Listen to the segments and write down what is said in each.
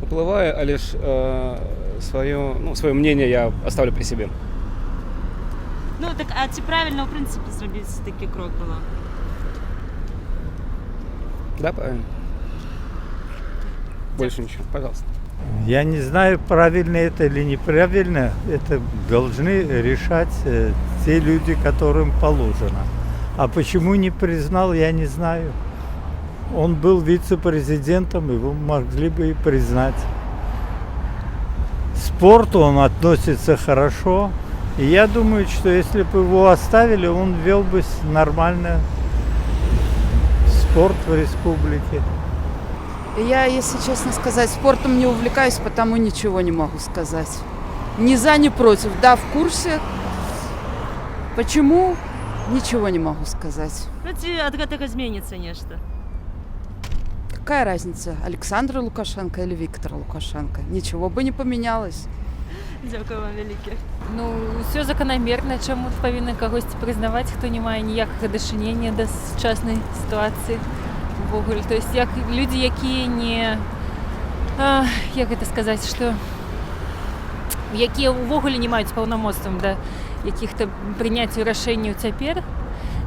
уплываю, а лишь свое мнение я оставлю при себе. Ну так, а чи правильно в принципі зробити такий крок було? Да, правильно. Больше ничего, пожалуйста. Я не знаю, правильно это или неправильно. Это должны решать те люди, которым положено. А почему не признал, я не знаю. Он был вице-президентом, его могли бы и признать. К спорту он относится хорошо. И я думаю, что если бы его оставили, он вел бы нормально спорт в республике. Я, если честно сказать, спортом не увлекаюсь, потому ничего не могу сказать. Ни за, ни против. Да, в курсе. Почему? Ничего не могу сказать. Ну, ці ад гэтага зменіцца нешта. Какая разница, Александр Лукашенко или Виктор Лукашенко? Ничего бы не поменялось. Дякую вам вяліке. Ну, все закономерно, чому повинен когось признавати, хто не має ніякого дошынення до сучасної ситуації ввогуле. То есть як люди, які не як гэта сказаць, што якія ўвогуле не маюць паўнамоцтвам да якіх-то прыняццю рашэнняў цяпер,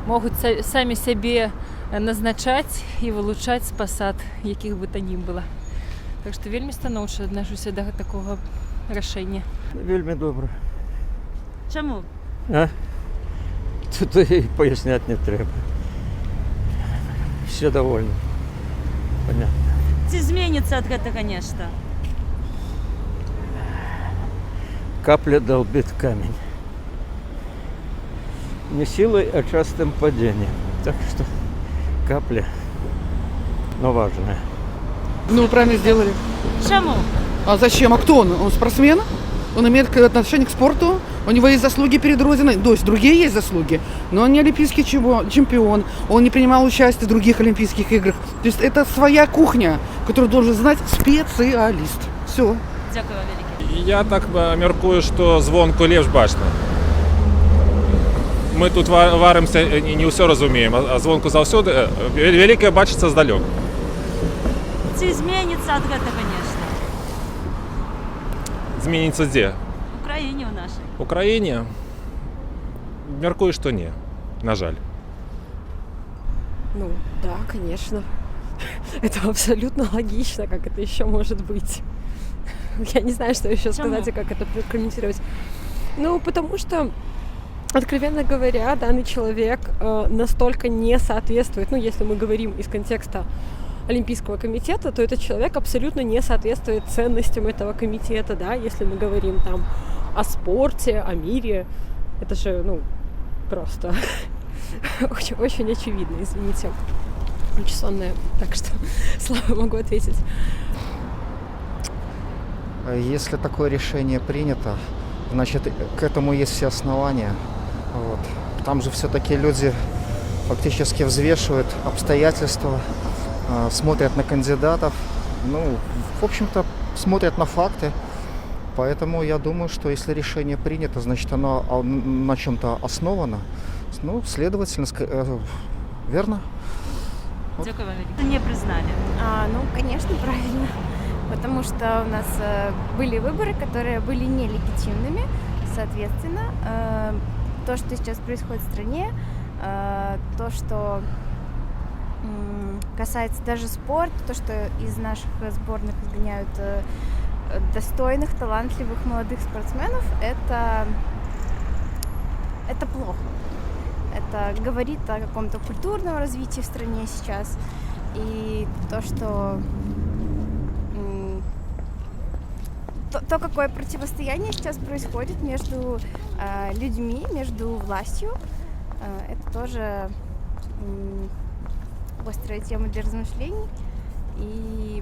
могуць самі сябе назначаць і вылучаць з пасад, якіх бы то ні было. Так што вельмі станоўча адношуся да такога рашэння. Вельмі добра. Чаму? Тут і поясняти не треба. Все довольны. Понятно. Ці зменіцца ад гэтага нешта? Капля долбит камень. Не силой, а частым падением. Так что капля, но важная. Ну, правильно сделали. Чаму? А зачем? А кто он? Он спортсмен? Он имеет отношение к спорту? У него есть заслуги перед Родиной. То есть другие есть заслуги, но он не олимпийский чемпион. Он не принимал участие в других олимпийских играх. То есть это своя кухня, которую должен знать специалист. Все. Дякую вам вяліке. Я так міркую, що звонку лепш бачно. Ми тут варимося і не все розуміємо, а звонку завсюди. Велике бачиться здалек. Ці зменіцца ад гэтага нешта? Зміниться де? В Україні у нашій. В Україні? Міркую, що ні. На жаль. Ну, да, конечно. Это абсолютно логично, как это еще может быть. Я не знаю, что еще сказать и как это прокомментировать. Ну, потому что, откровенно говоря, данный человек настолько не соответствует, ну, если мы говорим из контекста Олимпийского комитета, то этот человек абсолютно не соответствует ценностям этого комитета, да, если мы говорим там о спорте, о мире. Это же, ну, просто очень, очень очевидно, извините. Сонная, так что слабо могу ответить. Если такое решение принято, значит, к этому есть все основания. Вот. Там же все-таки люди фактически взвешивают обстоятельства, смотрят на кандидатов, ну, в общем-то, смотрят на факты. Поэтому я думаю, что если решение принято, значит, оно на чем-то основано. Ну, следовательно, верно? Дякую вам вяліке. Не признали. Ну, конечно, правильно. Потому что у нас были выборы, которые были нелегитимными. Соответственно, то, что сейчас происходит в стране, то, что касается даже спорта, то, что из наших сборных изгоняют достойных, талантливых молодых спортсменов, это плохо. Это говорит о каком-то культурном развитии в стране сейчас. И то, что то, какое противостояние сейчас происходит между людьми, между властью, это тоже острая тема для размышлений. И,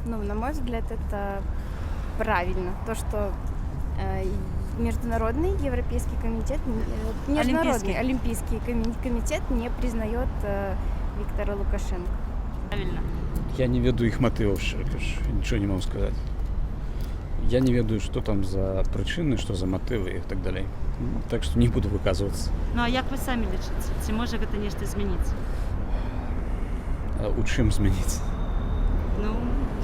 ну, на мой взгляд, это правильно. То, что Международный Европейский комитет, Международный Олимпийский комитет не признает Виктора Лукашенко. Правильно. Я не веду их мотивов, ничего не могу сказать. Я не ведаю, что там за причины, что за мотивы и так далее. Так что не буду выказываться. Ну а як ви самі лічыце? Ці можа гэта нешта змяніць? У чым змяніць? Ну,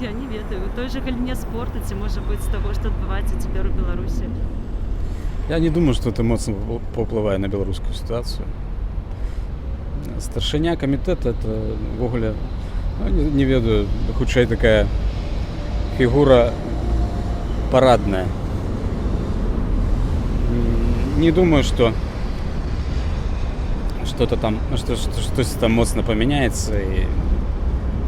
я не ведаю. У той же галіне спорту ці може бути з того, що відбувається тепер у Білорусі. Я не думаю, что это моцно повпливає на белорусскую ситуацию. Старшыня камітэта это ввогуле, ну, не ведаю, хутчэй такая фигура парадная. Не думаю, что что-то там, что-то там моцна памяняецца, і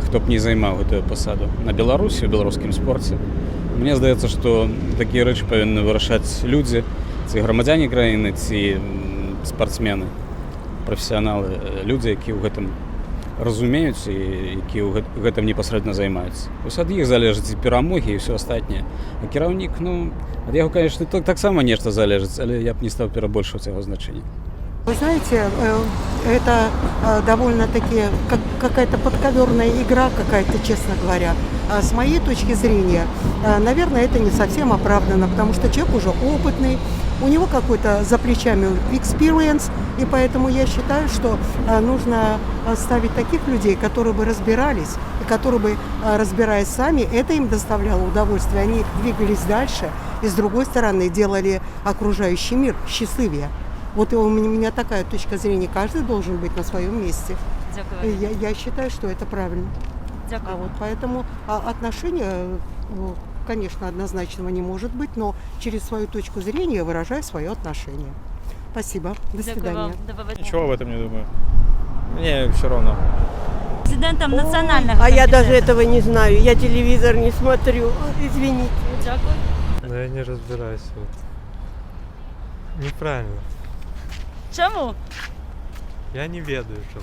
хто б не займаў гэтую пасаду на Беларусі, у беларускім спорце. Мне здаецца, што такія рэчы павінны вырашаць людзі, ці грамадзяне краіны, ці спартсмены, прафесіяналы, людзі, якія ў гэтым разумеюць і якія ў гэтым непасрэдна займаюцца. Вось ад іх залежаць і перамогі, і ўсё астатняе. А кіраўнік, ну, ад яго, конечно, таксама нешта залежыць, але я б не стаў перабольшваць яго значэнне. Вы знаете, это довольно-таки какая-то подковерная игра какая-то, честно говоря. С моей точки зрения, наверное, это не совсем оправдано, потому что человек уже опытный, у него какой-то за плечами experience, и поэтому я считаю, что нужно ставить таких людей, которые бы разбирались, и которые бы, разбираясь сами, это им доставляло удовольствие. Они двигались дальше, и с другой стороны делали окружающий мир счастливее. Вот у меня такая точка зрения. Каждый должен быть на своем месте. Я считаю, что это правильно. А вот поэтому отношения, конечно, однозначного не может быть, но через свою точку зрения выражаю свое отношение. Спасибо. До свидания. Ничего в этом не думаю. Мне все равно. Президентом національного А я комітету. даже этого не знаю. Я телевизор не смотрю. Извините. Дякую. Но я не разбираюсь. Вот. Неправильно. Чому? Я не ведаю, что.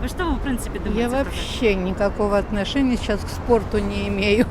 Ви що ви, в принципі, думаєте? Я про це? вообще никакого отношения сейчас к спорту не имею.